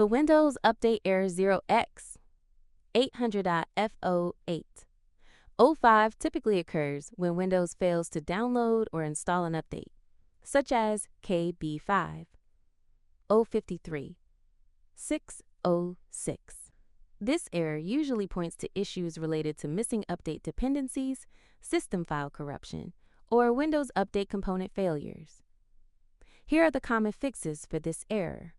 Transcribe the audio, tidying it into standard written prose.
The Windows update error 0x800f0805 typically occurs when Windows fails to download or install an update, such as KB5053606. This error usually points to issues related to missing update dependencies, system file corruption, or Windows Update component failures. Here are the common fixes for this error.